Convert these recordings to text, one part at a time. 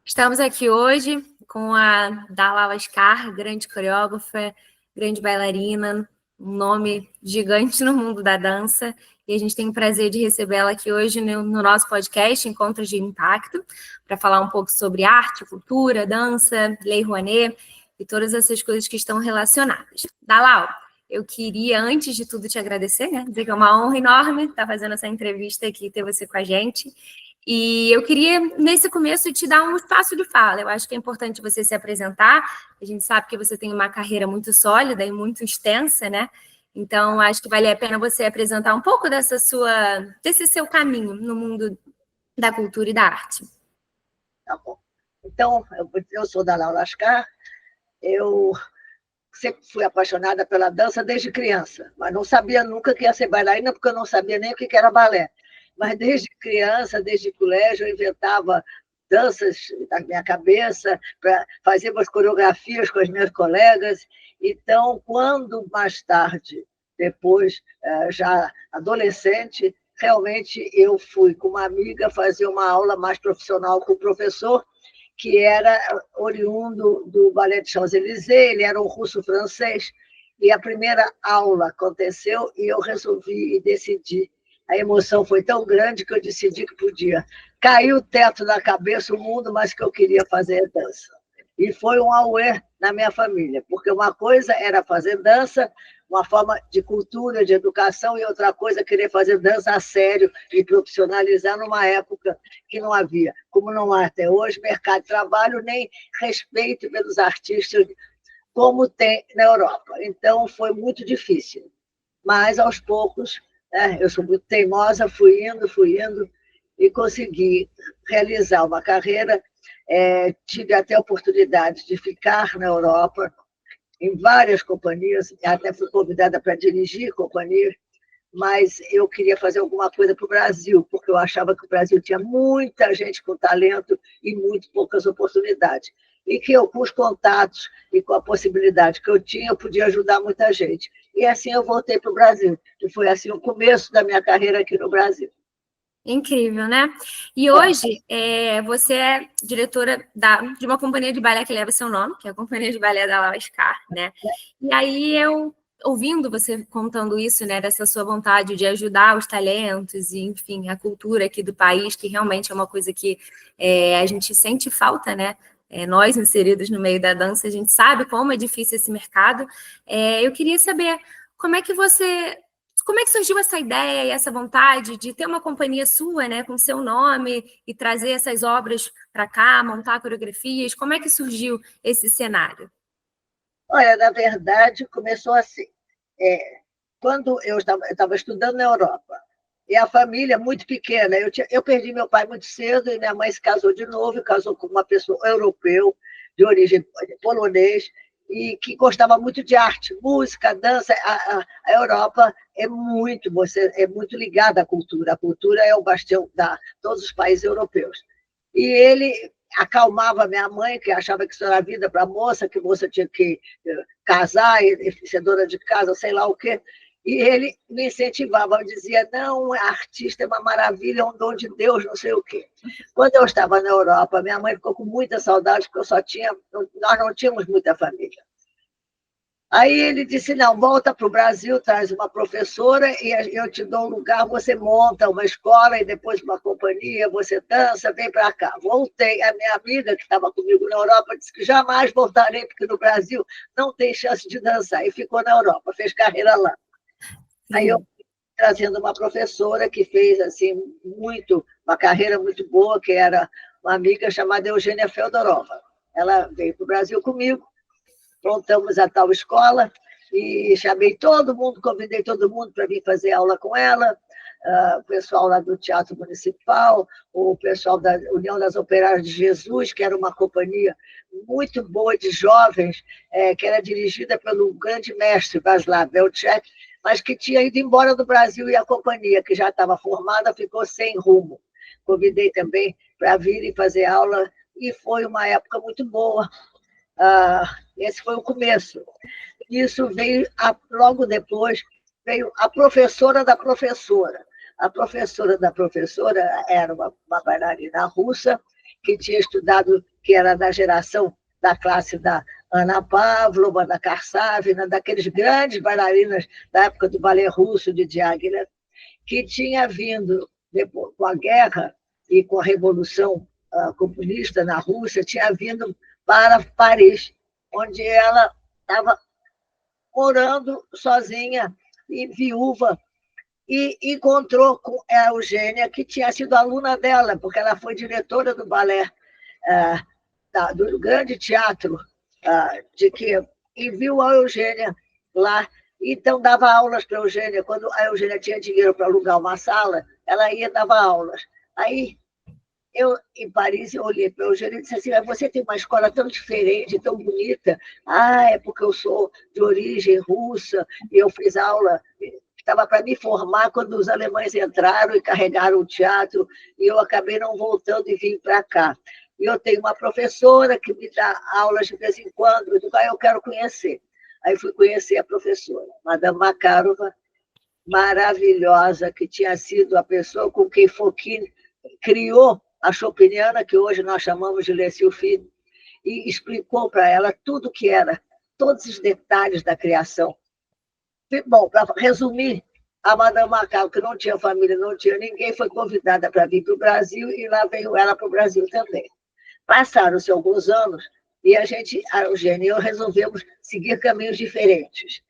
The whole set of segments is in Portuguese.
Estamos aqui hoje com a Dalal Askar, grande coreógrafa, grande bailarina, um nome gigante no mundo da dança, e a gente tem o prazer de recebê-la aqui hoje no nosso podcast, Encontros de Impacto, para falar um pouco sobre arte, cultura, dança, Lei Rouanet e todas essas coisas que estão relacionadas. Dalal, eu queria, antes de tudo, te agradecer, né? Dizer que é uma honra enorme estar fazendo essa entrevista aqui, ter você com a gente. E eu queria, nesse começo, te dar um espaço de fala. Eu acho que é importante você se apresentar. A gente sabe que você tem uma carreira muito sólida e muito extensa, né? Então, acho que vale a pena você apresentar um pouco desse seu caminho no mundo da cultura e da arte. Tá bom. Então, eu sou da Laura Askar, eu sempre fui apaixonada pela dança desde criança, mas não sabia nunca que ia ser bailarina, porque eu não sabia nem o que era balé. Mas desde criança, desde colégio, eu inventava danças na minha cabeça, para fazer umas coreografias com as minhas colegas. Então, quando mais tarde, depois, já adolescente, realmente eu fui com uma amiga fazer uma aula mais profissional com o professor, que era oriundo do Ballet de Champs-Élysées, ele era um russo-francês, e a primeira aula aconteceu e eu resolvi e decidi. A emoção foi tão grande que eu decidi que podia cair o teto na cabeça, o mundo, mas que eu queria fazer dança. E foi um auê na minha família, porque uma coisa era fazer dança, uma forma de cultura, de educação, e outra coisa querer fazer dança a sério e profissionalizar numa época que não havia, como não há até hoje, mercado de trabalho, nem respeito pelos artistas, como tem na Europa. Então, foi muito difícil. Mas, aos poucos, eu sou muito teimosa, fui indo, e consegui realizar uma carreira. Tive até a oportunidade de ficar na Europa, em várias companhias, até fui convidada para dirigir companhias, mas eu queria fazer alguma coisa para o Brasil, porque eu achava que o Brasil tinha muita gente com talento e muito poucas oportunidades. E que eu, com os contatos e com a possibilidade que eu tinha, eu podia ajudar muita gente. E assim eu voltei para o Brasil. E foi assim o começo da minha carreira aqui no Brasil. Incrível, né? E hoje você é diretora de uma companhia de balé que leva seu nome, que é a Companhia de Balé da Dalal Askar, né? E aí eu, ouvindo você contando isso, né, dessa sua vontade de ajudar os talentos e, enfim, a cultura aqui do país, que realmente é uma coisa que a gente sente falta, né? Nós, inseridos no meio da dança, a gente sabe como é difícil esse mercado. Eu queria saber como é que surgiu essa ideia e essa vontade de ter uma companhia sua, né, com seu nome e trazer essas obras para cá, montar coreografias? Como é que surgiu esse cenário? Olha, na verdade, começou assim. Quando eu estava estudando na Europa, e a família muito pequena, eu perdi meu pai muito cedo e minha mãe se casou de novo, e casou com uma pessoa europeu, de origem polonês, e que gostava muito de arte, música, dança. A Europa é muito ligada à cultura. A cultura é o bastião de todos os países europeus. E ele acalmava minha mãe, que achava que isso era vida para moça, que moça tinha que casar e ser dona de casa, sei lá o quê. E ele me incentivava, dizia, não, artista é uma maravilha, é um dom de Deus, não sei o quê. Quando eu estava na Europa, minha mãe ficou com muita saudade, porque nós não tínhamos muita família. Aí ele disse, não, volta para o Brasil, traz uma professora e eu te dou um lugar, você monta uma escola e depois uma companhia, você dança, vem para cá. Voltei, a minha amiga que estava comigo na Europa disse que jamais voltarei, porque no Brasil não tem chance de dançar, e ficou na Europa, fez carreira lá. Aí eu trazendo uma professora que fez assim uma carreira muito boa, que era uma amiga chamada Eugênia Feodorova. Ela veio para o Brasil comigo, montamos a tal escola e chamei todo mundo, convidei todo mundo para vir fazer aula com ela, o pessoal lá do Teatro Municipal, o pessoal da União das Operárias de Jesus, que era uma companhia muito boa de jovens, que era dirigida pelo grande mestre Václav Belchek, mas que tinha ido embora do Brasil, e a companhia, que já estava formada, ficou sem rumo. Convidei também para vir e fazer aula, e foi uma época muito boa. Esse foi o começo. Isso veio, logo depois, veio a professora da professora. A professora da professora era uma bailarina russa, que tinha estudado, que era da geração da classe da Ana Pavlova, da Karsavina, daqueles grandes bailarinas da época do balé russo de Diaghilev, que tinha vindo, depois, com a guerra e com a Revolução comunista na Rússia, tinha vindo para Paris, onde ela estava morando sozinha e viúva, e encontrou com a Eugênia, que tinha sido aluna dela, porque ela foi diretora do balé do grande teatro, e viu a Eugênia lá. Então, dava aulas para a Eugênia. Quando a Eugênia tinha dinheiro para alugar uma sala, ela ia e dava aulas. Aí, eu, em Paris, eu olhei para a Eugênia e disse assim: você tem uma escola tão diferente, tão bonita. Ah, é porque eu sou de origem russa e eu fiz aula. Estava para me formar quando os alemães entraram e carregaram o teatro, e eu acabei não voltando e vim para cá. E eu tenho uma professora que me dá aulas de vez em quando, eu digo, eu quero conhecer. Aí fui conhecer a professora, Madame Makarova, maravilhosa, que tinha sido a pessoa com quem Fokine criou a Chopiniana, que hoje nós chamamos de Le Sylphide, e explicou para ela tudo o que era, todos os detalhes da criação. Bom, para resumir, a Madame Makarova, que não tinha família, não tinha ninguém, foi convidada para vir para o Brasil, e lá veio ela para o Brasil também. Passaram-se alguns anos, e a Eugênia e eu resolvemos seguir caminhos diferentes.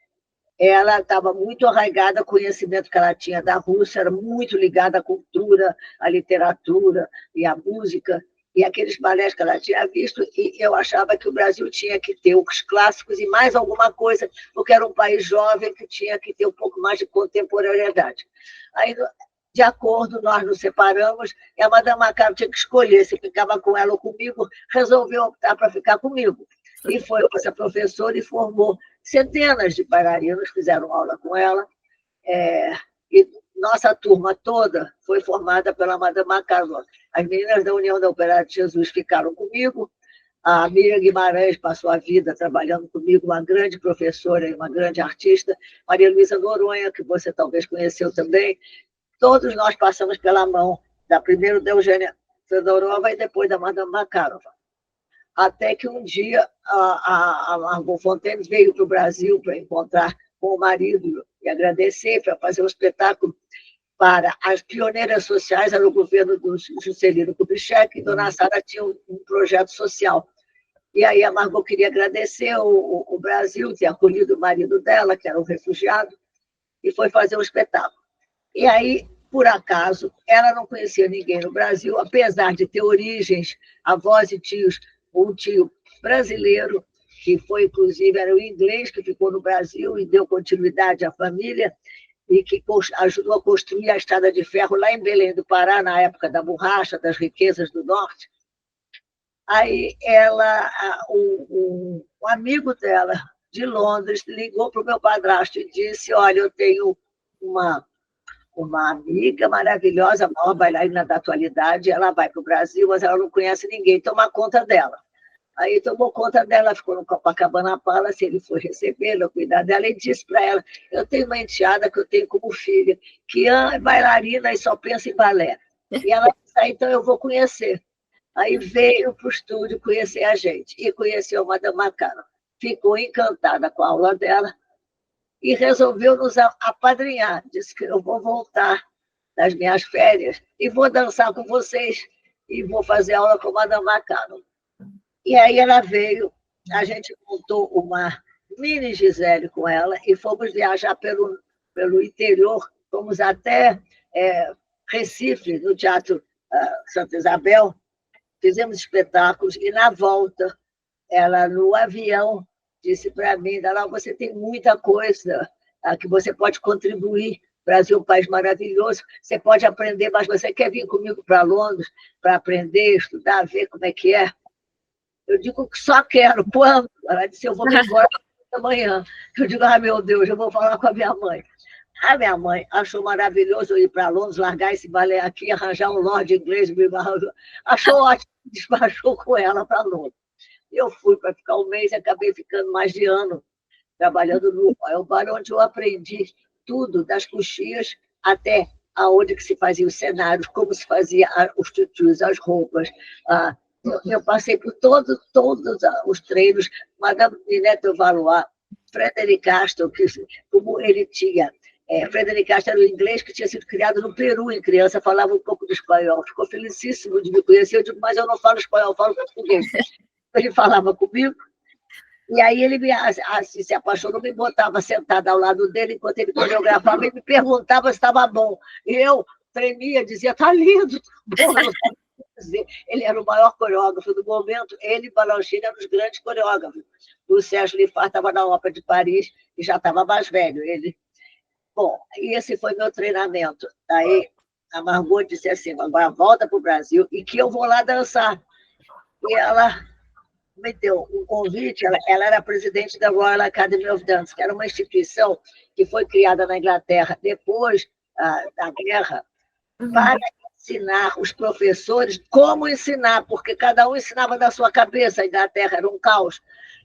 Ela estava muito arraigada ao conhecimento que ela tinha da Rússia, era muito ligada à cultura, à literatura e à música, e aqueles balés que ela tinha visto, e eu achava que o Brasil tinha que ter os clássicos e mais alguma coisa, porque era um país jovem que tinha que ter um pouco mais de contemporaneidade. Aí, de acordo, nós nos separamos, e a Madame Makarova tinha que escolher se ficava com ela ou comigo, resolveu optar para ficar comigo. E foi nossa professora e formou centenas de bailarinos, fizeram aula com ela, e nossa turma toda foi formada pela Madame Makarova. As meninas da União da Operária de Jesus ficaram comigo, a Miriam Guimarães passou a vida trabalhando comigo, uma grande professora e uma grande artista, Maria Luísa Noronha, que você talvez conheceu também. Todos nós passamos pela mão, primeiro da Eugênia Fedorova e depois da Madame Makarova. Até que um dia a Margot Fontaine veio para o Brasil para encontrar com o marido e agradecer, para fazer um espetáculo para as pioneiras sociais, era o governo do Juscelino Kubitschek, e Dona Sara tinha um projeto social. E aí a Margot queria agradecer o Brasil, ter acolhido o marido dela, que era um refugiado, e foi fazer um espetáculo. E aí, por acaso, ela não conhecia ninguém no Brasil, apesar de ter origens, avós e tios, um tio brasileiro, que foi, inclusive, era o inglês que ficou no Brasil e deu continuidade à família, e que ajudou a construir a estrada de ferro lá em Belém do Pará, na época da borracha, das riquezas do norte. Aí um amigo dela, de Londres, ligou para o meu padrasto e disse: olha, eu tenho uma amiga maravilhosa, a maior bailarina da atualidade, ela vai para o Brasil, mas ela não conhece ninguém, toma conta dela. Aí tomou conta dela, ficou no Copacabana Palace, ele foi recebê-la, cuidar dela, e disse para ela: eu tenho uma enteada que eu tenho como filha, que é bailarina e só pensa em balé. E ela disse: então eu vou conhecer. Aí veio para o estúdio conhecer a gente, e conheceu a Madame Makarova. Ficou encantada com a aula dela, e resolveu nos apadrinhar. Disse que eu vou voltar das minhas férias e vou dançar com vocês, e vou fazer aula com a Madame Makarova. E aí ela veio, a gente montou uma mini Gisele com ela e fomos viajar pelo interior, fomos até Recife, no Teatro Santa Isabel, fizemos espetáculos, e na volta, ela no avião disse para mim: você tem muita coisa que você pode contribuir. O Brasil é um país maravilhoso, você pode aprender, mas você quer vir comigo para Londres para aprender, estudar, ver como é que é? Eu digo que só quero. Quando? Ela disse: eu vou me embora amanhã. Eu digo: meu Deus, eu vou falar com a minha mãe. A minha mãe achou maravilhoso eu ir para Londres, largar esse balé aqui, arranjar um lorde inglês, achou ótimo, despachou com ela para Londres. Eu fui para ficar um mês e acabei ficando mais de ano trabalhando no Royal Bar, onde eu aprendi tudo, das coxias até aonde que se fazia os cenários, como se fazia os tutus, as roupas, Eu passei por todos os treinos, Madame Ninette Valois, Frederic Castro, que, como ele tinha. Frederic Castro era o inglês que tinha sido criado no Peru em criança, falava um pouco de espanhol. Ficou felicíssimo de me conhecer. Eu digo, mas eu não falo espanhol, eu falo português. Ele falava comigo, e aí ele assim, se apaixonou, me botava sentada ao lado dele, enquanto ele coreografava, e me perguntava se estava bom. E eu tremia, dizia, está lindo, tá bom. Ele era o maior coreógrafo do momento, ele e Balanchine eram os grandes coreógrafos. O Sérgio Lifar estava na Ópera de Paris e já estava mais velho. Bom, e esse foi meu treinamento. Aí a Margot disse assim, agora volta para o Brasil e que eu vou lá dançar. E ela me deu um convite, ela era presidente da Royal Academy of Dance, que era uma instituição que foi criada na Inglaterra depois da guerra, para ensinar os professores como ensinar, porque cada um ensinava da sua cabeça, a Inglaterra era um caos.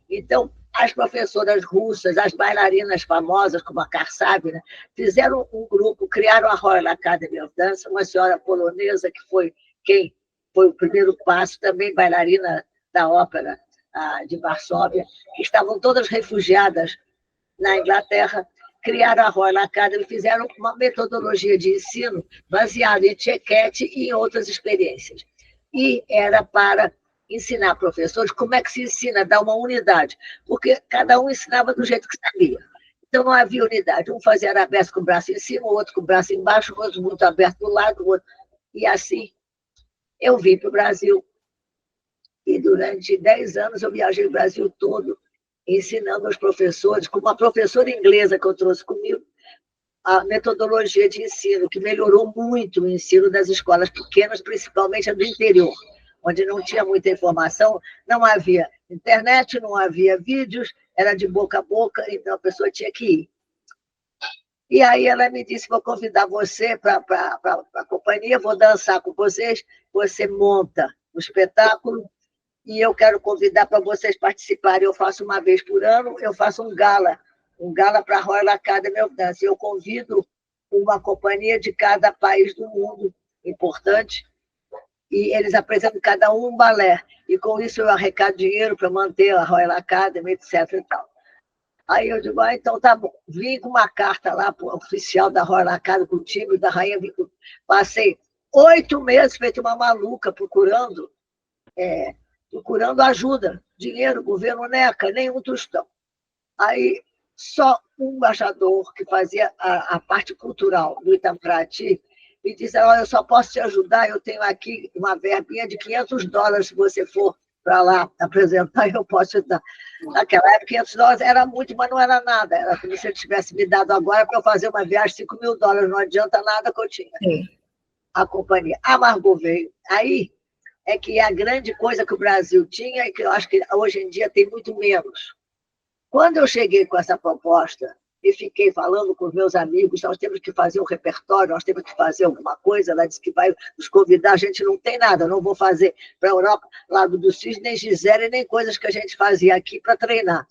Então, as professoras russas, as bailarinas famosas, como a Karsavina, fizeram um grupo, criaram a Royal Academy of Dance, uma senhora polonesa que foi quem foi o primeiro passo, também bailarina da ópera de Varsóvia, que estavam todas refugiadas na Inglaterra, criaram a Royal Academy, fizeram uma metodologia de ensino baseada em Tchequete e em outras experiências. E era para ensinar professores como é que se ensina, dar uma unidade, porque cada um ensinava do jeito que sabia. Então, não havia unidade. Um fazia arabesque com o braço em cima, o outro com o braço embaixo, o outro muito aberto do lado, o outro... E assim, eu vim para o Brasil. E durante 10 anos eu viajei o Brasil todo, ensinando aos professores, com uma professora inglesa que eu trouxe comigo, a metodologia de ensino, que melhorou muito o ensino das escolas pequenas, principalmente a do interior, onde não tinha muita informação, não havia internet, não havia vídeos, era de boca a boca, então a pessoa tinha que ir. E aí ela me disse, vou convidar você para a companhia, vou dançar com vocês, você monta o espetáculo, e eu quero convidar para vocês participarem. Eu faço uma vez por ano, eu faço um gala para a Royal Academy of Dance. Eu convido uma companhia de cada país do mundo importante, e eles apresentam cada um balé. E com isso eu arrecado dinheiro para manter a Royal Academy, etc. E tal. Aí eu digo, então tá bom. Vim com uma carta lá para o oficial da Royal Academy, com o time da rainha. Passei 8 meses feito uma maluca procurando ajuda, dinheiro, governo NECA, nenhum tostão. Aí, só um embaixador que fazia a parte cultural do Itamaraty me disse, olha, eu só posso te ajudar, eu tenho aqui uma verbinha de $500 se você for para lá apresentar, eu posso te dar. Naquela época, $500 era muito, mas não era nada. Era como se ele tivesse me dado agora para eu fazer uma viagem, $5.000, não adianta nada que eu tinha. Sim. A companhia. A Margot veio. Aí, é que a grande coisa que o Brasil tinha e que eu acho que hoje em dia tem muito menos. Quando eu cheguei com essa proposta e fiquei falando com os meus amigos, nós temos que fazer um repertório, nós temos que fazer alguma coisa, ela disse que vai nos convidar, a gente não tem nada, não vou fazer para a Europa, Lago do Cisne, nem Gisele, nem coisas que a gente fazia aqui para treinar.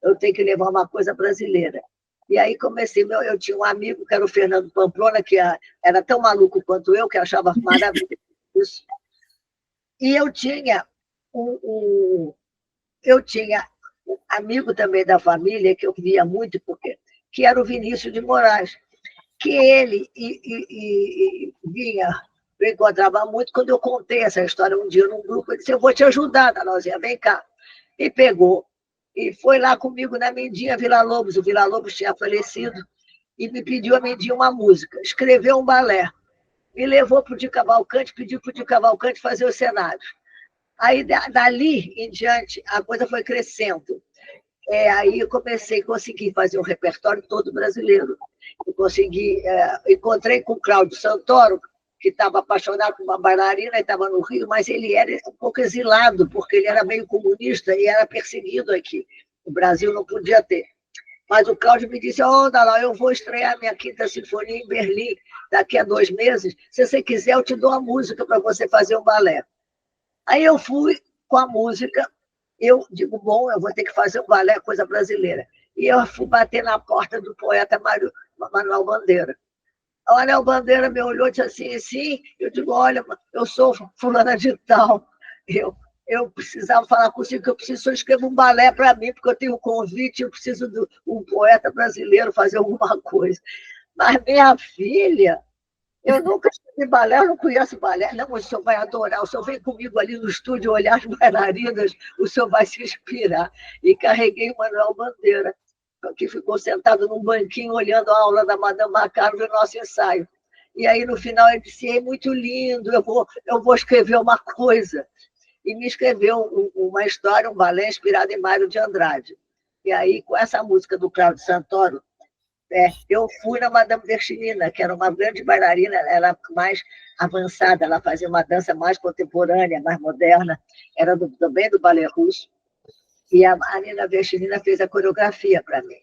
Eu tenho que levar uma coisa brasileira. E aí comecei, eu tinha um amigo que era o Fernando Pamplona, que era tão maluco quanto eu, que achava maravilhoso isso. E eu tinha um amigo também da família, que eu via muito, que era o Vinícius de Moraes, que ele vinha, eu encontrava muito, quando eu contei essa história um dia num grupo, ele disse, eu vou te ajudar, Danozinha, vem cá. E pegou, e foi lá comigo na Mendinha Villa-Lobos, o Villa-Lobos tinha falecido, e me pediu a Mendinha uma música, escreveu um balé, me levou para o Di Cavalcante, pediu para o Di Cavalcante fazer os cenários. Aí, dali em diante, a coisa foi crescendo. Aí eu consegui fazer um repertório todo brasileiro. Eu encontrei com o Cláudio Santoro, que estava apaixonado por uma bailarina e estava no Rio, mas ele era um pouco exilado, porque ele era meio comunista e era perseguido aqui. O Brasil não podia ter. Mas o Cláudio me disse, Dalal, eu vou estrear minha Quinta Sinfonia em Berlim daqui a 2 meses. Se você quiser, eu te dou a música para você fazer um balé. Aí eu fui com a música, eu digo, bom, eu vou ter que fazer um balé, coisa brasileira. E eu fui bater na porta do poeta Manuel Bandeira. O Manuel Bandeira me olhou e disse assim, eu digo, olha, eu sou fulana de tal, eu precisava falar consigo, que eu preciso escrever um balé para mim, porque eu tenho um convite, eu preciso de um poeta brasileiro fazer alguma coisa. Mas minha filha, eu nunca escrevi balé, eu não conheço balé. Não, o senhor vai adorar, o senhor vem comigo ali no estúdio olhar as bailarinas, o senhor vai se inspirar. E carreguei o Manuel Bandeira, que ficou sentado num banquinho olhando a aula da Madame Macaro do nosso ensaio. E aí, no final, ele disse, é muito lindo, eu vou escrever uma coisa. E me escreveu uma história, um balé inspirado em Mário de Andrade. E aí, com essa música do Cláudio Santoro, eu fui na Madame Verchilina, que era uma grande bailarina, ela era mais avançada, ela fazia uma dança mais contemporânea, mais moderna, era também do balé russo, e a Nina Verchilina fez a coreografia para mim.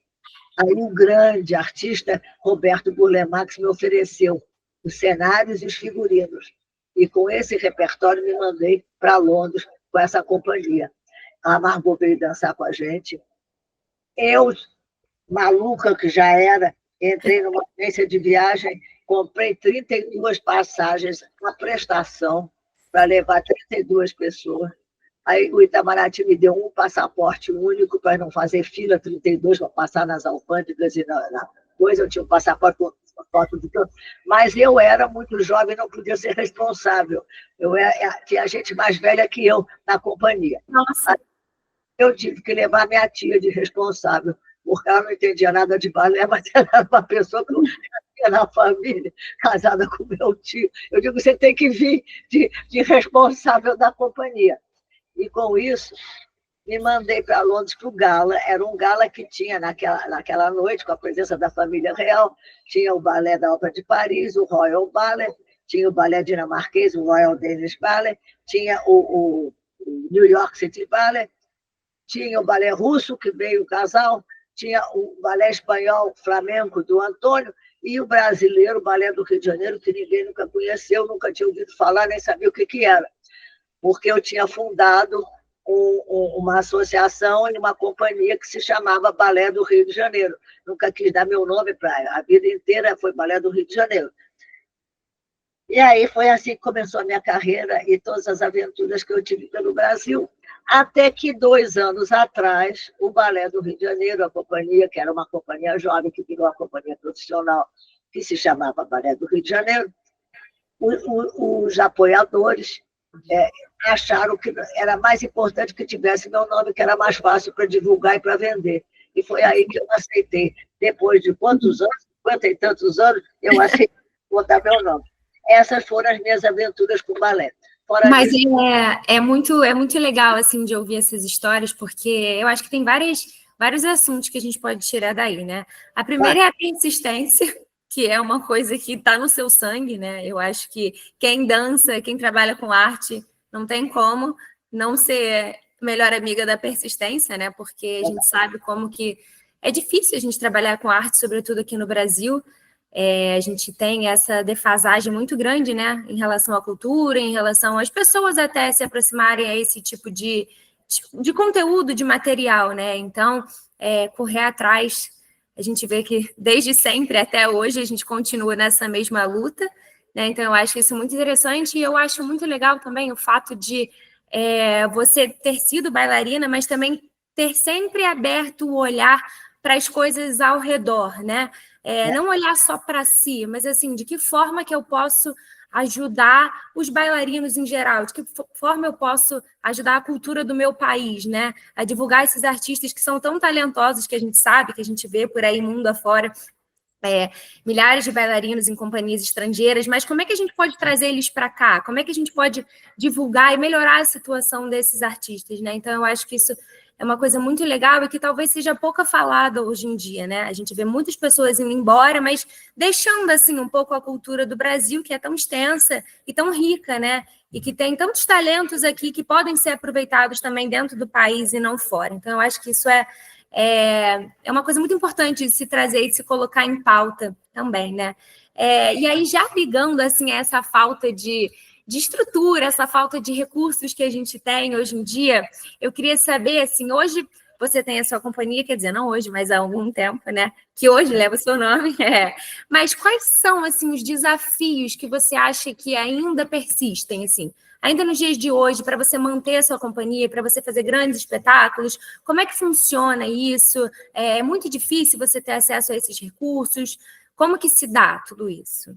Aí o grande artista Roberto Burlemax me ofereceu os cenários e os figurinos, e com esse repertório me mandei para Londres com essa companhia. A Margot veio dançar com a gente. Eu, maluca que já era, entrei numa agência de viagem, comprei 32 passagens à prestação para levar 32 pessoas. Aí o Itamaraty me deu um passaporte único para não fazer fila 32 para passar nas alfândegas e na coisa. Eu tinha um passaporte com foto de tanto, mas eu era muito jovem, não podia ser responsável. Tinha gente mais velha que eu na companhia. Nossa. Eu tive que levar minha tia de responsável, porque ela não entendia nada de balé, mas ela era uma pessoa que eu tinha na família, casada com meu tio. Eu digo, você tem que vir de responsável da companhia. E com isso, me mandei para Londres para o gala. Era um gala que tinha naquela noite, com a presença da família real, tinha o balé da Ópera de Paris, o Royal Ballet, tinha o balé dinamarquês, o Royal Danish Ballet, tinha o New York City Ballet, tinha o balé russo, que veio o casal, tinha o balé espanhol flamenco do Antônio, e o brasileiro, o balé do Rio de Janeiro, que ninguém nunca conheceu, nunca tinha ouvido falar, nem sabia o que era, porque eu tinha fundado uma associação e uma companhia que se chamava Balé do Rio de Janeiro. Nunca quis dar meu nome para a vida inteira, foi Balé do Rio de Janeiro. E aí foi assim que começou a minha carreira e todas as aventuras que eu tive pelo Brasil, até que 2 anos atrás, o Balé do Rio de Janeiro, a companhia, que era uma companhia jovem, que virou uma companhia profissional, que se chamava Balé do Rio de Janeiro, os apoiadores acharam que era mais importante que tivesse meu nome, que era mais fácil para divulgar e para vender. E foi aí que eu aceitei. Depois de quantos anos, 50 e tantos anos, eu aceitei botar meu nome. Essas foram as minhas aventuras com balé. Mas é muito legal, assim, de ouvir essas histórias, porque eu acho que tem vários assuntos que a gente pode tirar daí, né? A primeira é a persistência, que é uma coisa que está no seu sangue, né? Eu acho que quem dança, quem trabalha com arte, não tem como não ser melhor amiga da persistência, né? Porque a gente sabe como que é difícil a gente trabalhar com arte, sobretudo aqui no Brasil. A gente tem essa defasagem muito grande, né, em relação à cultura, em relação às pessoas até se aproximarem a esse tipo de conteúdo, de material, né? Então, correr atrás, a gente vê que desde sempre até hoje a gente continua nessa mesma luta, né? Então, eu acho isso muito interessante e eu acho muito legal também o fato de você ter sido bailarina, mas também ter sempre aberto o olhar para as coisas ao redor, né? Não olhar só para si, mas assim, de que forma que eu posso ajudar os bailarinos em geral, de que forma eu posso ajudar a cultura do meu país, né? A divulgar esses artistas que são tão talentosos que a gente sabe, que a gente vê por aí mundo afora, milhares de bailarinos em companhias estrangeiras, mas como é que a gente pode trazer eles para cá? Como é que a gente pode divulgar e melhorar a situação desses artistas, né? Então, eu acho que isso é uma coisa muito legal e que talvez seja pouco falada hoje em dia, né? A gente vê muitas pessoas indo embora, mas deixando, assim, um pouco a cultura do Brasil, que é tão extensa e tão rica, né? E que tem tantos talentos aqui que podem ser aproveitados também dentro do país e não fora. Então, eu acho que isso é uma coisa muito importante de se trazer e de se colocar em pauta também, né? E aí, já ligando, assim, a essa falta de estrutura, essa falta de recursos que a gente tem hoje em dia, eu queria saber, assim, hoje você tem a sua companhia, quer dizer, não hoje, mas há algum tempo, né? Que hoje leva o seu nome. Mas quais são, assim, os desafios que você acha que ainda persistem, assim? ainda nos dias de hoje, para você manter a sua companhia, para você fazer grandes espetáculos? Como é que funciona isso? É muito difícil você ter acesso a esses recursos? Como que se dá tudo isso?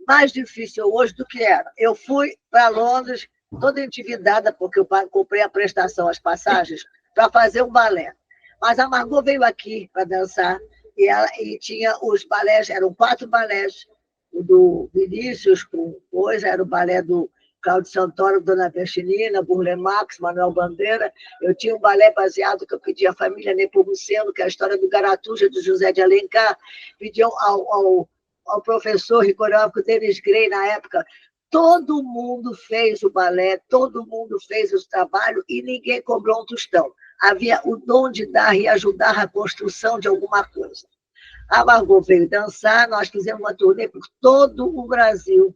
Mais difícil hoje do que era. Eu fui para Londres toda endividada, porque eu comprei a prestação, as passagens, para fazer um balé. Mas a Margot veio aqui para dançar, e tinha os balés, eram 4 balés, o do Vinícius, com coisa, era o balé do Cláudio Santoro, Dona Bestinina, Burle Marx, Manuel Bandeira. Eu tinha um balé baseado que eu pedi à família Nepomuceno, que é a história do Garatuja, de José de Alencar, pedi ao professor e coreógrafo Denis Gray, na época. Todo mundo fez o balé, todo mundo fez o trabalho e ninguém cobrou um tostão. Havia o dom de dar e ajudar a construção de alguma coisa. A Margot veio dançar, nós fizemos uma turnê por todo o Brasil.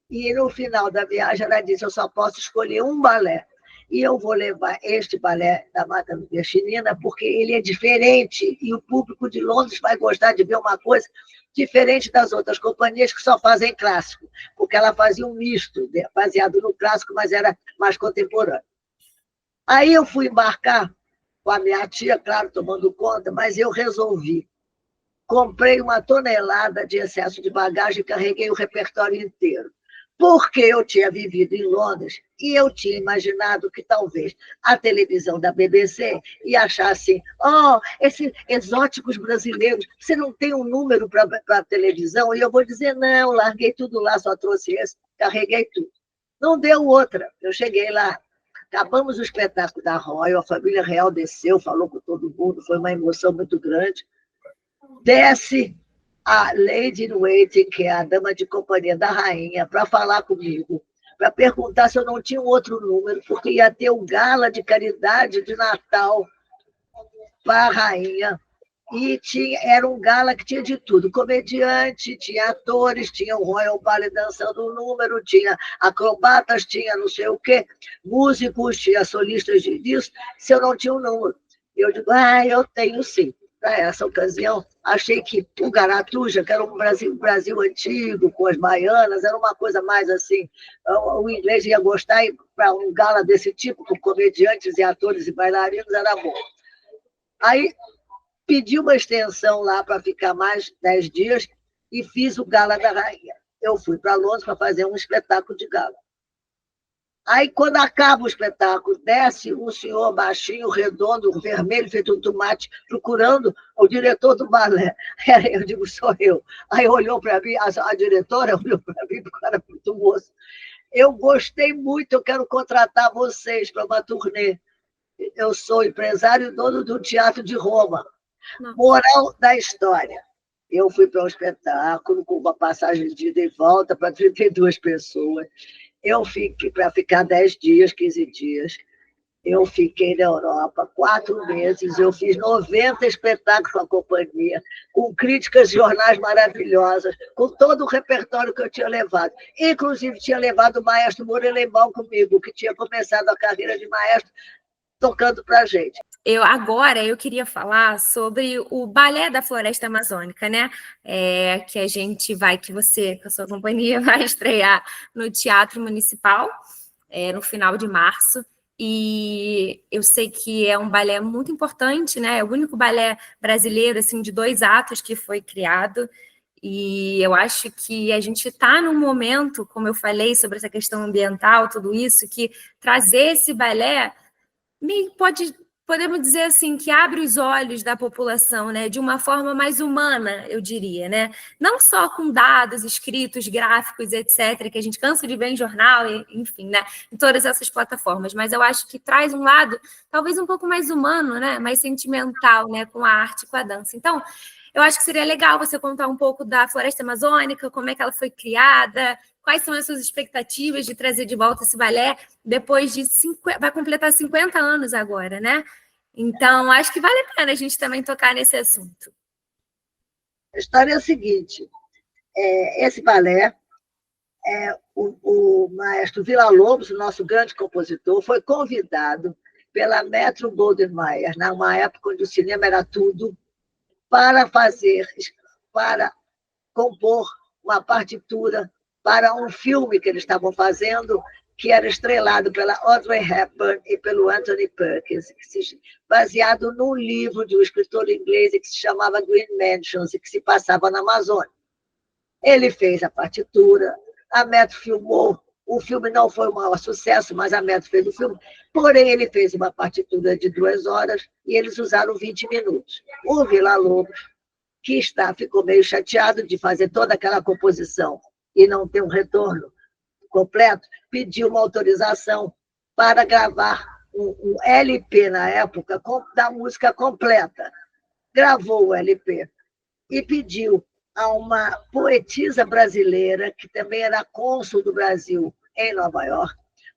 E no final da viagem ela disse, eu só posso escolher um balé. E eu vou levar este balé da Madame Bestinina porque ele é diferente e o público de Londres vai gostar de ver uma coisa diferente das outras companhias que só fazem clássico, porque ela fazia um misto, baseado no clássico, mas era mais contemporâneo. Aí eu fui embarcar com a minha tia, claro, tomando conta, mas eu resolvi. Comprei uma tonelada de excesso de bagagem e carreguei o repertório inteiro. Porque eu tinha vivido em Londres e eu tinha imaginado que talvez a televisão da BBC ia achar assim, esses exóticos brasileiros, você não tem um número para a televisão? E eu vou dizer, não, larguei tudo lá, só trouxe esse, carreguei tudo. Não deu outra. Eu cheguei lá, acabamos o espetáculo da Royal, a família real desceu, falou com todo mundo, foi uma emoção muito grande. Desce a Lady in Waiting, que é a dama de companhia da rainha, para falar comigo, para perguntar se eu não tinha um outro número, porque ia ter um gala de caridade de Natal para a rainha. E era um gala que tinha de tudo, comediante, tinha atores, tinha o Royal Ballet dançando um número, tinha acrobatas, tinha não sei o quê, músicos, tinha solistas disso, se eu não tinha um número. Eu digo, eu tenho sim. Para essa ocasião, achei que o Garatuja, que era um Brasil antigo, com as baianas, era uma coisa mais assim, o inglês ia gostar, e para um gala desse tipo, com comediantes e atores e bailarinos, era bom. Aí pedi uma extensão lá para ficar mais 10 dias e fiz o Gala da Rainha. Eu fui para Londres para fazer um espetáculo de gala. Aí, quando acaba o espetáculo, desce um senhor baixinho, redondo, vermelho, feito um tomate, procurando o diretor do balé. Eu digo, sou eu. Aí olhou para mim, a diretora olhou para mim, porque era muito moço. Eu gostei muito, eu quero contratar vocês para uma turnê. Eu sou empresário e dono do Teatro de Roma. Moral da história. Eu fui para um espetáculo com uma passagem de ida e volta para 32 pessoas. Eu fiquei para ficar 10 dias, 15 dias. Eu fiquei na Europa 4 meses. Eu fiz 90 espetáculos com a companhia, com críticas de jornais maravilhosas, com todo o repertório que eu tinha levado. Inclusive, tinha levado o maestro Morelenbaum comigo, que tinha começado a carreira de maestro tocando para a gente. Agora eu queria falar sobre o Balé da Floresta Amazônica, né? Que você, com a sua companhia, vai estrear no Teatro Municipal no final de março. E eu sei que é um balé muito importante, né? É o único balé brasileiro assim, de 2 atos que foi criado. E eu acho que a gente está num momento, como eu falei, sobre essa questão ambiental, tudo isso, que trazer esse balé podemos dizer assim, que abre os olhos da população, né, de uma forma mais humana, eu diria, né? Não só com dados escritos, gráficos, etc., que a gente cansa de ver em jornal, enfim, né, em todas essas plataformas, mas eu acho que traz um lado talvez um pouco mais humano, né, mais sentimental, né, com a arte, com a dança. Então, eu acho que seria legal você contar um pouco da Floresta Amazônica, como é que ela foi criada, quais são as suas expectativas de trazer de volta esse balé depois de vai completar 50 anos agora, né? Então, acho que vale a pena a gente também tocar nesse assunto. A história é a seguinte, esse balé, o maestro Villa-Lobos, o nosso grande compositor, foi convidado pela Metro-Goldwyn-Mayer, numa época onde o cinema era tudo, para compor uma partitura para um filme que eles estavam fazendo, que era estrelado pela Audrey Hepburn e pelo Anthony Perkins, baseado num livro de um escritor inglês que se chamava Green Mansions e que se passava na Amazônia. Ele fez a partitura, a Metro filmou, o filme não foi um maior sucesso, mas a Metro fez o filme, porém ele fez uma partitura de 2 horas e eles usaram 20 minutos. O Villa-Lobos, que ficou meio chateado de fazer toda aquela composição e não ter um retorno completo, pediu uma autorização para gravar um LP na época da música completa. Gravou o LP e pediu a uma poetisa brasileira, que também era cônsul do Brasil em Nova York,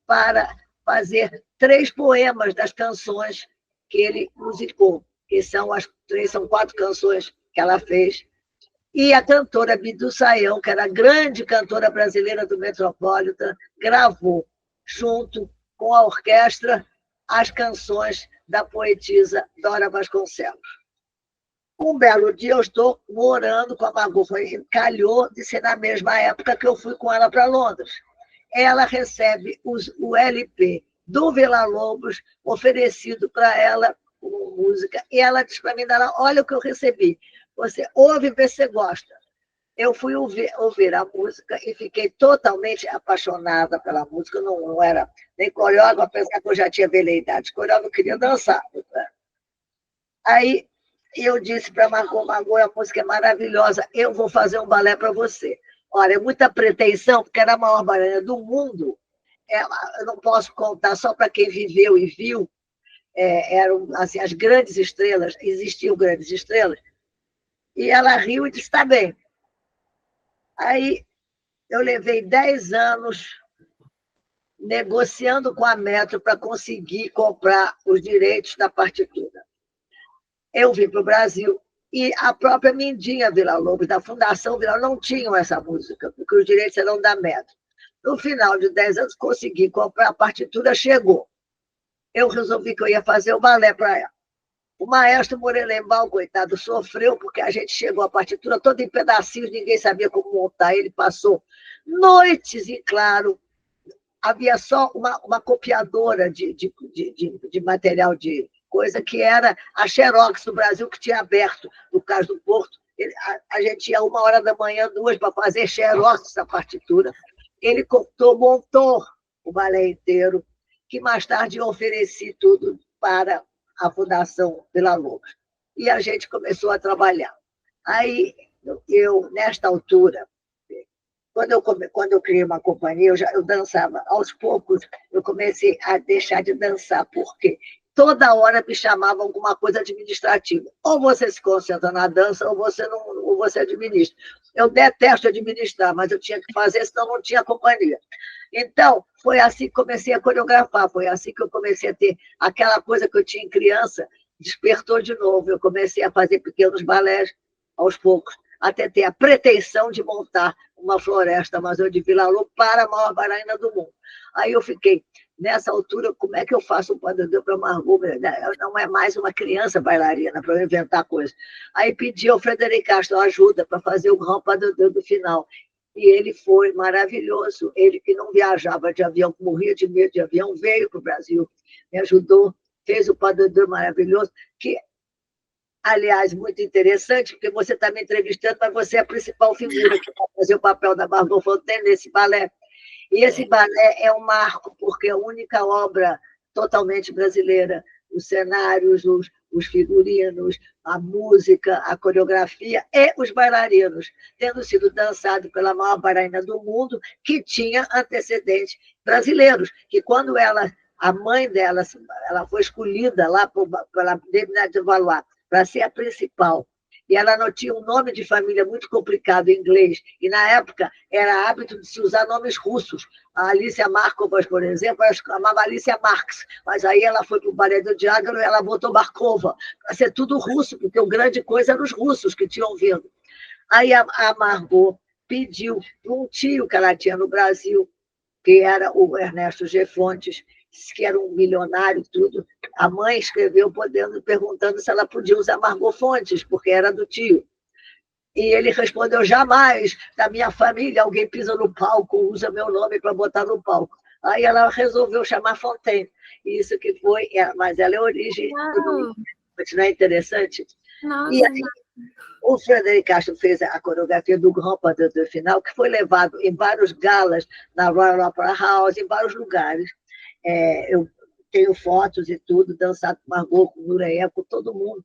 para fazer 3 poemas das canções que ele musicou, que são 4 canções que ela fez. E a cantora Bidu Sayão, que era a grande cantora brasileira do Metropolitan, gravou, junto com a orquestra, as canções da poetisa Dora Vasconcelos. Um belo dia eu estou morando com a Margot, calhou de ser na mesma época que eu fui com ela para Londres. Ela recebe o LP do Villa-Lobos oferecido para ela como música, e ela diz para mim, olha o que eu recebi, você ouve e vê se você gosta. Eu fui ouvir a música e fiquei totalmente apaixonada pela música, não era nem coreógrafa, apesar que eu já tinha veleidade, coreógrafa, eu queria dançar. Aí eu disse para Margot, a música é maravilhosa, eu vou fazer um balé para você. Olha, é muita pretensão, porque era a maior bailarina do mundo. Eu não posso contar só para quem viveu e viu. Eram assim, as grandes estrelas, existiam grandes estrelas. E ela riu e disse, está bem. Aí eu levei 10 anos negociando com a Metro para conseguir comprar os direitos da partitura. Eu vim para o Brasil e a própria Mindinha Villa-Lobos, da Fundação Villa, não tinham essa música, porque os direitos eram da Metro. No final de 10 anos, consegui comprar, a partitura chegou. Eu resolvi que eu ia fazer o balé para ela. O maestro Morelenbaum, coitado, sofreu porque a gente chegou a partitura toda em pedacinhos, ninguém sabia como montar. Ele passou noites em claro. Havia só uma copiadora de material de coisa que era a Xerox do Brasil, que tinha aberto, no caso do Porto. A gente ia 1h da manhã, 2 para fazer Xerox da partitura. Ele montou o balé inteiro, que mais tarde eu ofereci tudo para a Fundação Villa-Lobos. E a gente começou a trabalhar. Aí, nesta altura, quando eu criei uma companhia, eu dançava. Aos poucos, eu comecei a deixar de dançar. Por quê? Toda hora me chamavam alguma coisa administrativa. Ou você se concentra na dança, ou você administra. Eu detesto administrar, mas eu tinha que fazer, senão não tinha companhia. Então, foi assim que comecei a coreografar, foi assim que eu comecei a ter aquela coisa que eu tinha em criança, despertou de novo. Eu comecei a fazer pequenos balés, aos poucos, até ter a pretensão de montar uma floresta amazônica de Villa-Lobos para a maior bailarina do mundo. Aí eu fiquei, nessa altura, como é que eu faço um padedeu para Margot? Não é mais uma criança bailarina para eu inventar coisas. Aí pedi ao Frederic Castro ajuda para fazer o grand padedeu do final. E ele foi maravilhoso. Ele que não viajava de avião, morria de medo de avião, veio para o Brasil, me ajudou, fez o padedeu maravilhoso, que, aliás, muito interessante, porque você está me entrevistando, mas você é a principal figura que vai fazer o papel da Margot Fonteyn nesse balé. E esse balé é um marco, porque é a única obra totalmente brasileira. Os cenários, os figurinos, a música, a coreografia e os bailarinos, tendo sido dançado pela maior bailarina do mundo, que tinha antecedentes brasileiros, que quando a mãe dela, ela foi escolhida lá pela Debinette de Valois para ser a principal, e ela não tinha um nome de família muito complicado em inglês, e na época era hábito de se usar nomes russos. A Alicia Markova, por exemplo, ela chamava Alicia Marx, mas aí ela foi para o Balé do Diágono e ela botou Markova, para ser tudo russo, porque o grande coisa eram os russos que tinham vindo. Aí a Margot pediu para um tio que ela tinha no Brasil, que era o Ernesto G. Fontes, que era um milionário e tudo. A mãe escreveu perguntando se ela podia usar Margot Fontes, porque era do tio. E ele respondeu, jamais, da minha família, alguém pisa no palco, usa meu nome para botar no palco. Aí ela resolveu chamar Fontaine. Isso que foi, mas ela é a origem do nome, não é interessante? E Nossa. aí, o Frederic Castro fez a coreografia do Grand Pas de Final, que foi levado em vários galas, na Royal Opera House, em vários lugares. Eu tenho fotos e tudo, dançado com Margot, com Nureia, com todo mundo.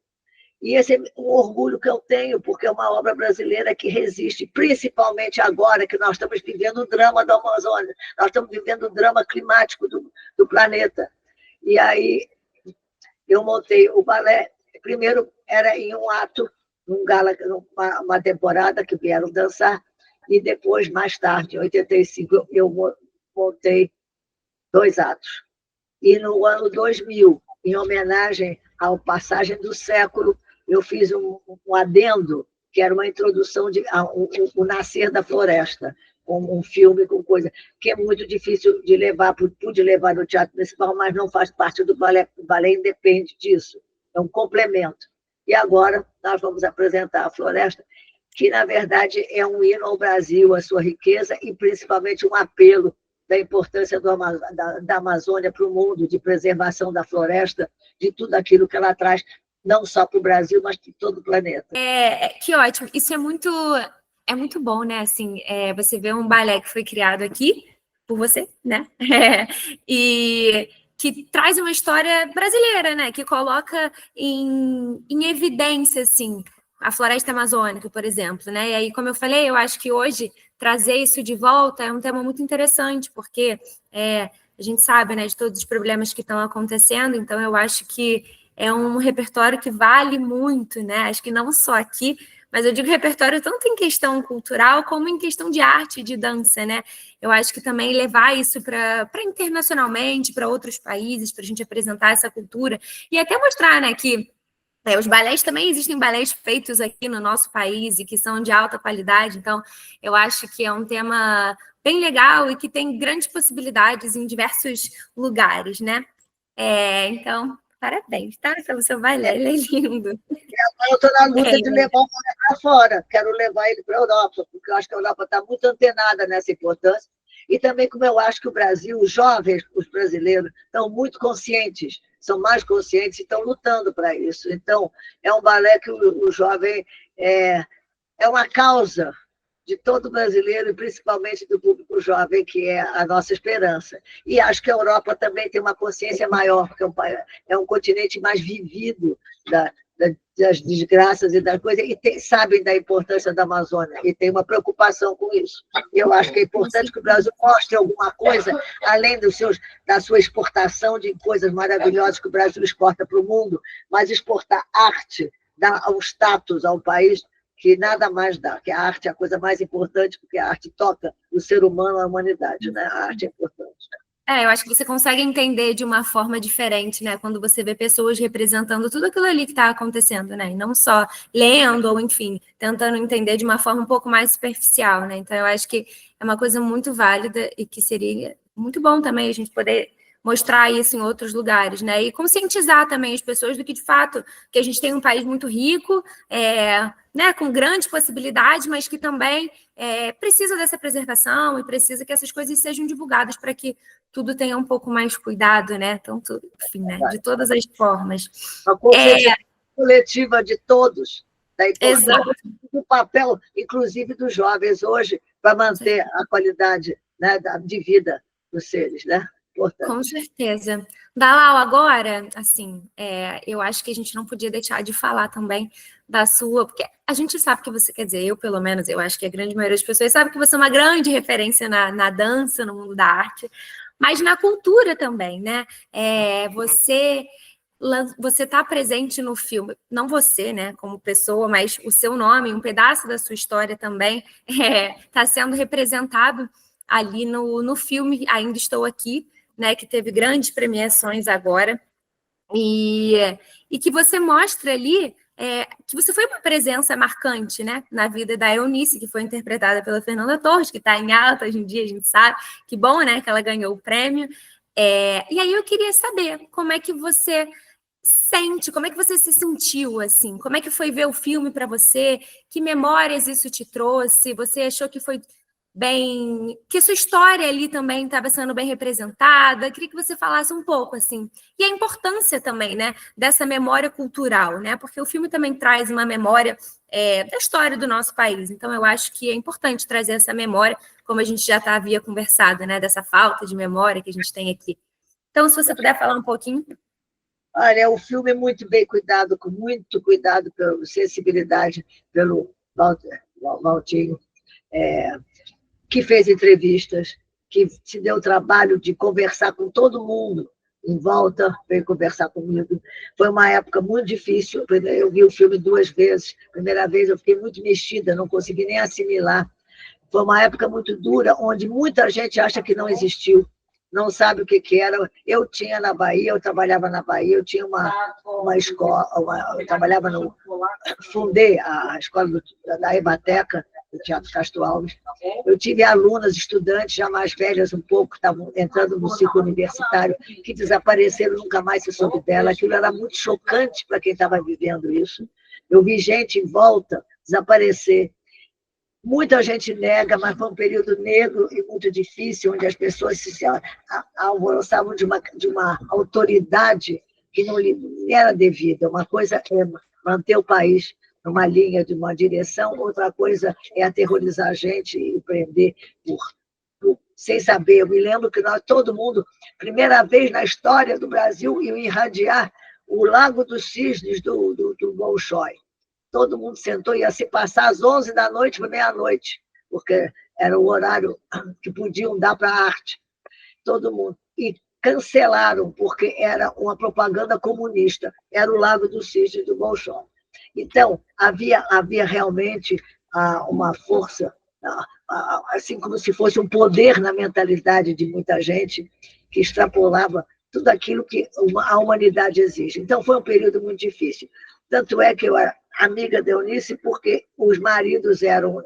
E esse é um orgulho que eu tenho, porque é uma obra brasileira que resiste, principalmente agora que nós estamos vivendo o drama da Amazônia, nós estamos vivendo o drama climático do planeta. E aí eu montei o balé, primeiro era em um ato, num gala, uma temporada que vieram dançar, e depois, mais tarde, em 85, eu montei 2 atos. E no ano 2000, em homenagem à passagem do século, eu fiz um adendo, que era uma introdução ao Nascer da Floresta, com um filme, com coisa, que é muito difícil de levar, pude levar no Teatro Municipal, mas não faz parte do balé, o balé independe disso, é um complemento. E agora nós vamos apresentar a Floresta, que, na verdade, é um hino ao Brasil, à sua riqueza, e principalmente um apelo da importância da Amazônia para o mundo, de preservação da floresta, de tudo aquilo que ela traz, não só para o Brasil, mas para todo o planeta. Que ótimo. Isso é muito bom, né? Assim, você vê um balé que foi criado aqui por você, né? E que traz uma história brasileira, né? Que coloca em evidência, assim, a floresta amazônica, por exemplo, né? E aí, como eu falei, eu acho que hoje trazer isso de volta é um tema muito interessante, porque a gente sabe, né, de todos os problemas que estão acontecendo, então eu acho que é um repertório que vale muito, né? Acho que não só aqui, mas eu digo repertório tanto em questão cultural como em questão de arte, de dança, né? Eu acho que também levar isso para internacionalmente, para outros países, para a gente apresentar essa cultura e até mostrar, né, que os balés também existem balés feitos aqui no nosso país e que são de alta qualidade, então eu acho que é um tema bem legal e que tem grandes possibilidades em diversos lugares, né? Então, parabéns, tá? Pelo seu balé, ele é lindo. Eu estou na luta de levar o balé para fora, quero levar ele para a Europa, porque eu acho que a Europa está muito antenada nessa importância. E também, como eu acho que o Brasil, os jovens, os brasileiros, estão muito conscientes, são mais conscientes e estão lutando para isso. Então, é um balé que o jovem é uma causa de todo brasileiro, e principalmente do público jovem, que é a nossa esperança. E acho que a Europa também tem uma consciência maior, porque é um continente mais vivido das desgraças e das coisas, e sabem da importância da Amazônia, e tem uma preocupação com isso. Eu acho que é importante que o Brasil mostre alguma coisa, além da sua exportação de coisas maravilhosas que o Brasil exporta para o mundo, mas exportar arte, dar o status ao país que nada mais dá, que a arte é a coisa mais importante, porque a arte toca o ser humano, a humanidade, né? A arte é importante. Eu acho que você consegue entender de uma forma diferente, né? Quando você vê pessoas representando tudo aquilo ali que está acontecendo, né? E não só lendo ou, enfim, tentando entender de uma forma um pouco mais superficial, né? Então, eu acho que é uma coisa muito válida e que seria muito bom também a gente poder mostrar isso em outros lugares, né? E conscientizar também as pessoas do que, de fato, que a gente tem um país muito rico, né, com grandes possibilidades, mas que também precisa dessa preservação e precisa que essas coisas sejam divulgadas para que tudo tenha um pouco mais cuidado, né? Tanto, enfim, né? De todas as formas. A consciência coletiva de todos, da importância do papel, inclusive dos jovens hoje, para manter a qualidade, né, de vida dos seres, né? Importante. Com certeza. Dalal, agora, assim, eu acho que a gente não podia deixar de falar também da sua, porque a gente sabe que você, quer dizer, eu pelo menos, eu acho que a grande maioria das pessoas sabe que você é uma grande referência na dança, no mundo da arte, mas na cultura também, né? Você está presente no filme, não você, né, como pessoa, mas o seu nome, um pedaço da sua história também está sendo representado ali no filme Ainda Estou Aqui, né, que teve grandes premiações agora, e que você mostra ali que você foi uma presença marcante, né, na vida da Eunice, que foi interpretada pela Fernanda Torres, que está em alta hoje em dia, a gente sabe, que bom, né, que ela ganhou o prêmio. E aí eu queria saber como é que você sente, como é que você se sentiu, assim, como é que foi ver o filme para você, que memórias isso te trouxe, você achou que foi que a sua história ali também estava sendo bem representada. Queria que você falasse um pouco, assim, e a importância também, né, dessa memória cultural, né, porque o filme também traz uma memória da história do nosso país, então eu acho que é importante trazer essa memória, como a gente já havia conversado, né, dessa falta de memória que a gente tem aqui. Então, se você puder falar um pouquinho. Olha, o filme é muito bem cuidado, com muito cuidado, pela sensibilidade, pelo Valtinho, que fez entrevistas, que se deu o trabalho de conversar com todo mundo em volta, veio conversar comigo. Foi uma época muito difícil, eu vi o filme 2 vezes. Primeira vez eu fiquei muito mexida, não consegui nem assimilar. Foi uma época muito dura, onde muita gente acha que não existiu, não sabe o que era. Eu tinha na Bahia, eu trabalhava na Bahia, eu tinha uma escola, eu trabalhava no... Fundei a escola da Ebateca, do Teatro Castro Alves. Eu tive alunas, estudantes já mais velhas um pouco, que estavam entrando no ciclo universitário, que desapareceram, nunca mais se soube dela. Aquilo era muito chocante para quem estava vivendo isso. Eu vi gente em volta desaparecer. Muita gente nega, mas foi um período negro e muito difícil, onde as pessoas se alvoroçavam de uma autoridade que não lhe era devida. Uma coisa é manter o país numa linha, de uma direção, outra coisa é aterrorizar a gente e prender sem saber. Eu me lembro que todo mundo, primeira vez na história do Brasil, ia irradiar o Lago dos Cisnes do Bolshoi. Todo mundo sentou, ia se passar às 11 da noite para meia-noite, porque era o horário que podiam dar para a arte. Todo mundo. E cancelaram, porque era uma propaganda comunista, era o Lago do Cisne do Bolshoi. Então, havia realmente uma força, assim como se fosse um poder na mentalidade de muita gente, que extrapolava tudo aquilo que a humanidade exige. Então, foi um período muito difícil. Tanto é que eu era amiga de Eunice, porque os maridos eram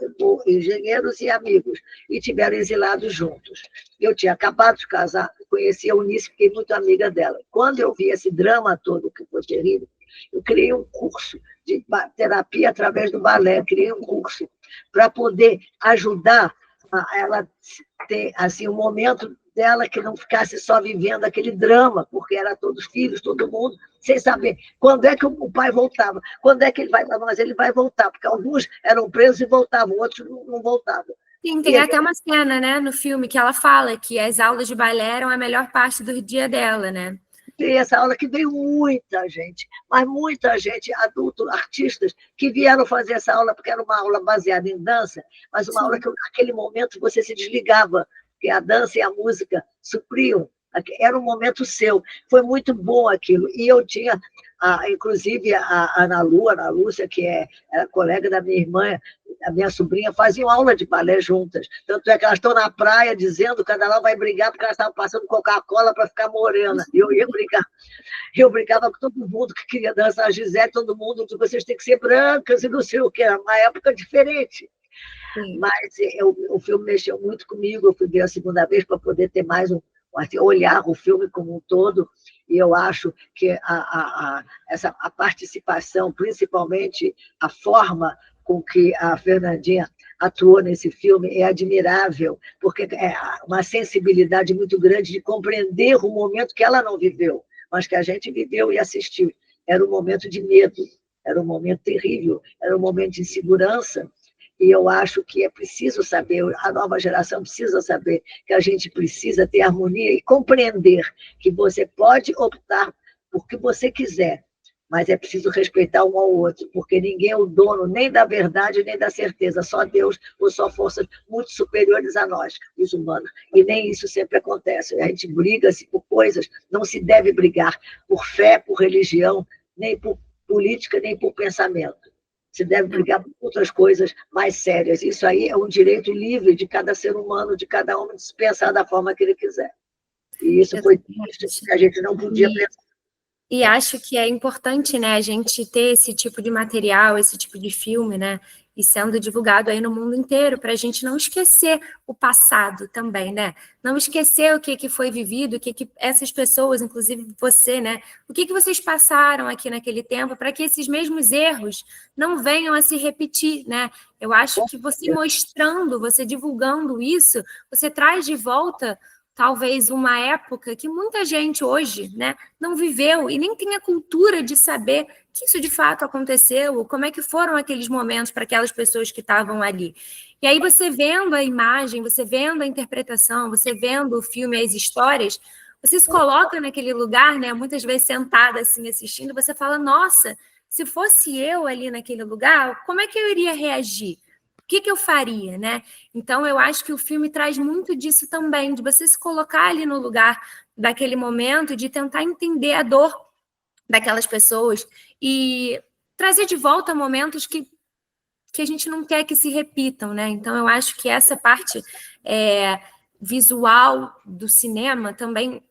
engenheiros e amigos, e tiveram exilados juntos. Eu tinha acabado de casar, conheci a Eunice, fiquei muito amiga dela. Quando eu vi esse drama todo, que foi terrível, eu criei um curso de terapia através do balé, criei um curso para poder ajudar a ela ter assim, um momento dela que não ficasse só vivendo aquele drama, porque era todos filhos, todo mundo, sem saber quando é que o pai voltava, quando é que ele vai, mas ele vai voltar, porque alguns eram presos e voltavam, outros não voltavam. Sim, tem até uma cena, né, no filme que ela fala que as aulas de balé eram a melhor parte do dia dela, né? Tem essa aula que veio muita gente, mas muita gente, adultos, artistas, que vieram fazer essa aula, porque era uma aula baseada em dança, mas uma aula que, naquele momento, você se desligava, porque a dança e a música supriam, era um momento seu. Foi muito bom aquilo. E eu tinha, inclusive, a Ana Lúcia, que era colega da minha irmã, a minha sobrinha, faziam aula de balé juntas. Tanto é que elas estão na praia dizendo que cada uma vai brigar porque elas estavam passando Coca-Cola para ficar morena. E eu ia brigar. Eu brincava com todo mundo que queria dançar a Gisele, todo mundo, vocês têm que ser brancas e não sei o que. Era uma época diferente. Sim. Mas o filme mexeu muito comigo. Eu fui ver a segunda vez para poder ter mais olhar o filme como um todo, e eu acho que a participação, principalmente a forma com que a Fernandinha atuou nesse filme, é admirável, porque é uma sensibilidade muito grande de compreender o momento que ela não viveu, mas que a gente viveu e assistiu. Era um momento de medo, era um momento terrível, era um momento de insegurança. E eu acho que é preciso saber, a nova geração precisa saber que a gente precisa ter harmonia e compreender que você pode optar por o que você quiser, mas é preciso respeitar um ao outro, porque ninguém é o dono nem da verdade nem da certeza, só Deus ou só forças muito superiores a nós, os humanos. E nem isso sempre acontece. A gente briga-se por coisas, não se deve brigar por fé, por religião, nem por política, nem por pensamento. Se deve brigar por outras coisas mais sérias. Isso aí é um direito livre de cada ser humano, de cada homem, de se pensar da forma que ele quiser. E isso foi triste, que a gente não podia pensar. E acho que é importante, né, a gente ter esse tipo de material, esse tipo de filme, né, e sendo divulgado aí no mundo inteiro, para a gente não esquecer o passado também, né? Não esquecer o que foi vivido, o que essas pessoas, inclusive você, né? O que vocês passaram aqui naquele tempo, para que esses mesmos erros não venham a se repetir, né? Eu acho que você mostrando, você divulgando isso, você traz de volta talvez uma época que muita gente hoje, né, não viveu e nem tem a cultura de saber que isso de fato aconteceu, como é que foram aqueles momentos para aquelas pessoas que estavam ali. E aí você vendo a imagem, você vendo a interpretação, você vendo o filme, as histórias, você se coloca naquele lugar, né, muitas vezes sentada assim assistindo, você fala, nossa, se fosse eu ali naquele lugar, como é que eu iria reagir? O que eu faria, né? Então, eu acho que o filme traz muito disso também, de você se colocar ali no lugar daquele momento, de tentar entender a dor daquelas pessoas e trazer de volta momentos que a gente não quer que se repitam, né? Então, eu acho que essa parte visual do cinema também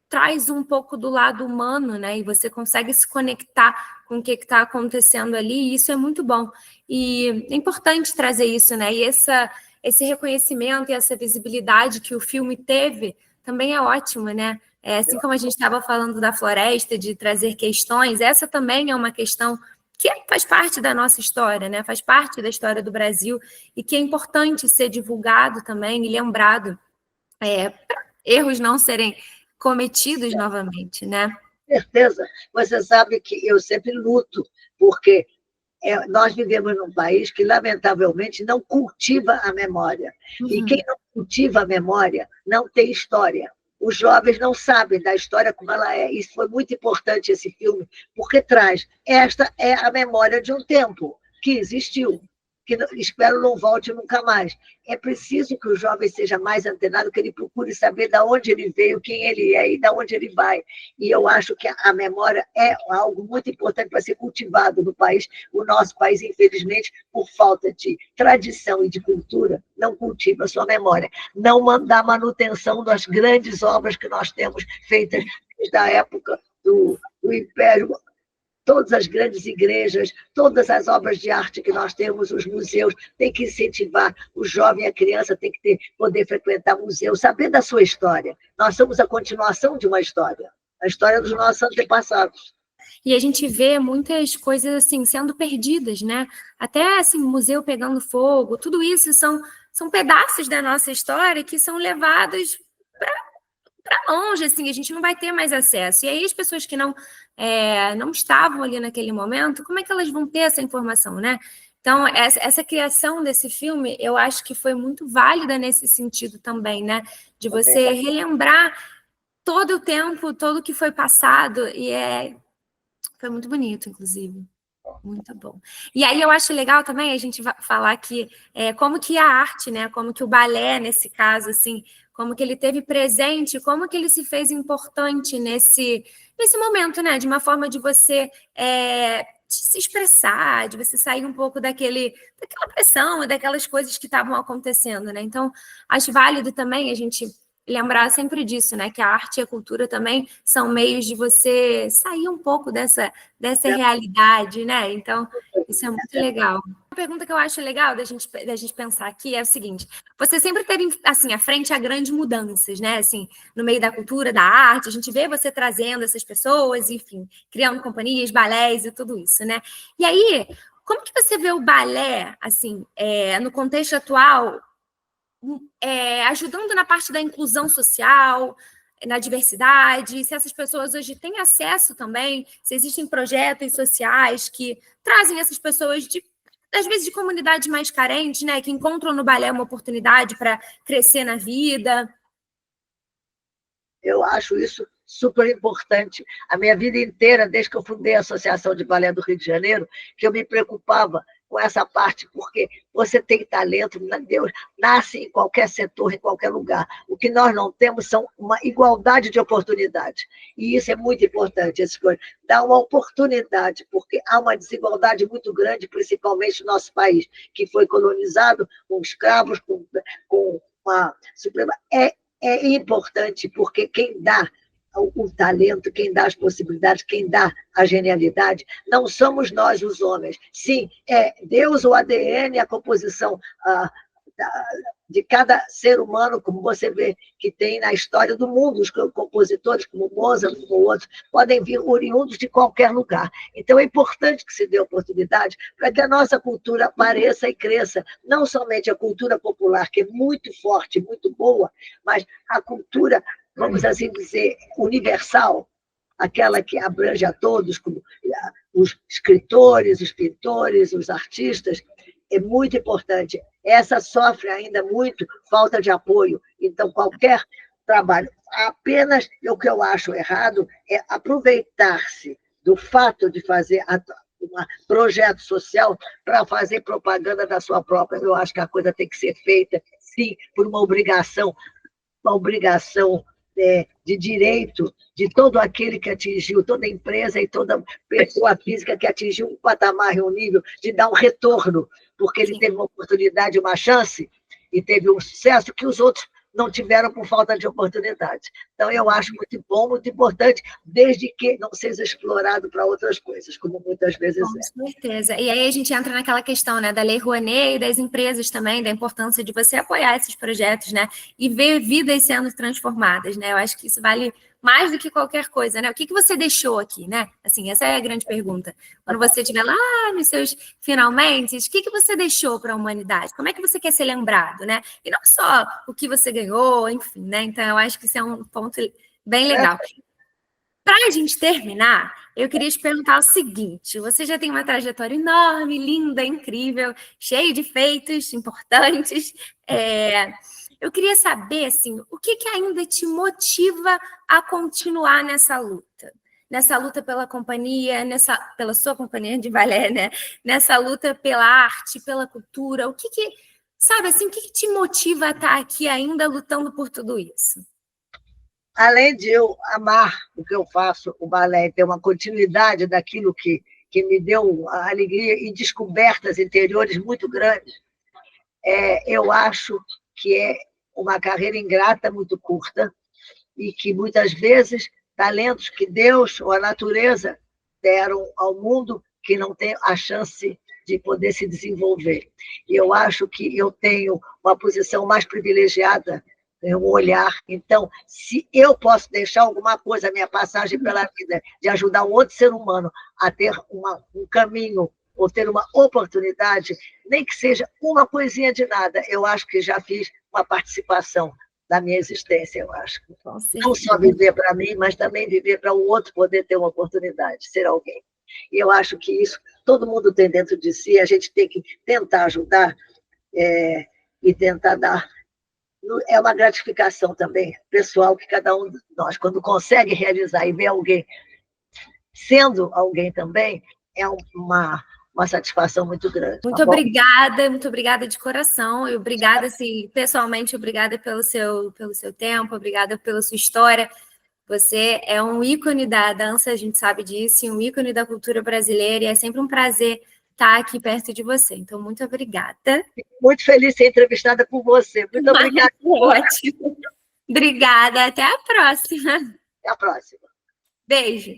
traz um pouco do lado humano, né? E você consegue se conectar com o que está acontecendo ali, e isso é muito bom. E é importante trazer isso, né? E esse reconhecimento e essa visibilidade que o filme teve também é ótimo, né? Assim como a gente estava falando da floresta, de trazer questões, essa também é uma questão que faz parte da nossa história, né? Faz parte da história do Brasil e que é importante ser divulgado também e lembrado para erros não serem cometidos novamente, né? Com certeza. Você sabe que eu sempre luto, porque nós vivemos num país que, lamentavelmente, não cultiva a memória. E quem não cultiva a memória não tem história. Os jovens não sabem da história como ela é. Isso foi muito importante, esse filme, porque traz. Esta é a memória de um tempo que existiu, que espero não volte nunca mais. É preciso que o jovem seja mais antenado, que ele procure saber de onde ele veio, quem ele é e de onde ele vai. E eu acho que a memória é algo muito importante para ser cultivado no país. O nosso país, infelizmente, por falta de tradição e de cultura, não cultiva a sua memória. Não dá manutenção das grandes obras que nós temos feitas desde a época do Império, todas as grandes igrejas, todas as obras de arte que nós temos, os museus, tem que incentivar o jovem, a criança tem que poder frequentar museu, saber da sua história. Nós somos a continuação de uma história, a história dos nossos antepassados. E a gente vê muitas coisas assim sendo perdidas, né? Até assim, museu pegando fogo, tudo isso são pedaços da nossa história que são levados para longe, assim, a gente não vai ter mais acesso. E aí as pessoas que não estavam ali naquele momento, como é que elas vão ter essa informação, né? Então, essa criação desse filme, eu acho que foi muito válida nesse sentido também, né? De você relembrar todo o tempo, todo o que foi passado, e foi muito bonito, inclusive. Muito bom. E aí eu acho legal também a gente falar que como que a arte, né? Como que o balé, nesse caso, assim, como que ele teve presente, como que ele se fez importante nesse momento, né? De uma forma de você de se expressar, de você sair um pouco daquela pressão, daquelas coisas que estavam acontecendo, né? Então, acho válido também a gente lembrar sempre disso, né? Que a arte e a cultura também são meios de você sair um pouco dessa realidade, né? Então, isso é muito legal. Uma pergunta que eu acho legal da gente pensar aqui é o seguinte: você sempre teve, assim, à frente a grandes mudanças, né? Assim, no meio da cultura, da arte, a gente vê você trazendo essas pessoas, enfim, criando companhias, balés e tudo isso, né? E aí, como que você vê o balé, assim, no contexto atual, ajudando na parte da inclusão social, na diversidade, se essas pessoas hoje têm acesso também, se existem projetos sociais que trazem essas pessoas às vezes de comunidades mais carentes, né, que encontram no balé uma oportunidade para crescer na vida. Eu acho isso super importante. A minha vida inteira, desde que eu fundei a Associação de Balé do Rio de Janeiro, que eu me preocupava com essa parte, porque você tem talento, Deus nasce em qualquer setor, em qualquer lugar. O que nós não temos são uma igualdade de oportunidade. E isso é muito importante, dar uma oportunidade, porque há uma desigualdade muito grande, principalmente no nosso país, que foi colonizado com escravos, com uma suprema. É importante, porque quem dá o talento, quem dá as possibilidades, quem dá a genialidade, não somos nós, os homens. Sim, é Deus, o ADN, a composição de cada ser humano, como você vê que tem na história do mundo, os compositores como Mozart, como outros, podem vir oriundos de qualquer lugar. Então, é importante que se dê oportunidade para que a nossa cultura apareça e cresça, não somente a cultura popular, que é muito forte, muito boa, mas a cultura, vamos assim dizer, universal, aquela que abrange a todos, como os escritores, os pintores, os artistas, é muito importante. Essa sofre ainda muito falta de apoio. Então, qualquer trabalho, apenas o que eu acho errado é aproveitar-se do fato de fazer um projeto social para fazer propaganda da sua própria. Eu acho que a coisa tem que ser feita, sim, por uma obrigação de direito de todo aquele que atingiu, toda empresa e toda pessoa física que atingiu um patamar e um nível, de dar um retorno, porque ele teve uma oportunidade, uma chance, e teve um sucesso que os outros não tiveram por falta de oportunidade. Então, eu acho muito bom, muito importante, desde que não seja explorado para outras coisas, como muitas vezes é. Com certeza. E aí a gente entra naquela questão, né, da Lei Rouanet e das empresas também, da importância de você apoiar esses projetos, né, e ver vidas sendo transformadas, né? Eu acho que isso vale mais do que qualquer coisa, né? O que você deixou aqui, né? Assim, essa é a grande pergunta. Quando você estiver lá nos seus finalmente, o que você deixou para a humanidade? Como é que você quer ser lembrado, né? E não só o que você ganhou, enfim, né? Então, eu acho que isso é um ponto bem legal. Para a gente terminar, eu queria te perguntar o seguinte: você já tem uma trajetória enorme, linda, incrível, cheia de feitos importantes. Eu queria saber, assim, o que ainda te motiva a continuar nessa luta? Nessa luta pela companhia, pela sua companhia de balé, né? Nessa luta pela arte, pela cultura. Sabe assim, o que te motiva a estar aqui ainda lutando por tudo isso? Além de eu amar o que eu faço, o balé, ter uma continuidade daquilo que me deu alegria e descobertas interiores muito grandes, eu acho que é uma carreira ingrata, muito curta, e que muitas vezes talentos que Deus ou a natureza deram ao mundo que não tem a chance de poder se desenvolver. E eu acho que eu tenho uma posição mais privilegiada, um olhar. Então, se eu posso deixar alguma coisa, a minha passagem pela vida, de ajudar um outro ser humano a ter um caminho ou ter uma oportunidade, nem que seja uma coisinha de nada, eu acho que já fiz uma participação da minha existência, eu acho. Não só viver para mim, mas também viver para o outro poder ter uma oportunidade, ser alguém. E eu acho que isso todo mundo tem dentro de si, a gente tem que tentar ajudar e tentar dar. É uma gratificação também pessoal que cada um de nós, quando consegue realizar e ver alguém sendo alguém também, é uma satisfação muito grande. Muito obrigada de coração. E obrigada, assim, pessoalmente, obrigada pelo seu tempo, obrigada pela sua história. Você é um ícone da dança, a gente sabe disso, e um ícone da cultura brasileira, e é sempre um prazer estar aqui perto de você. Então, muito obrigada. Fico muito feliz de ser entrevistada por você. Muito obrigada. Ótimo. Obrigada. Até a próxima. Até a próxima. Beijo.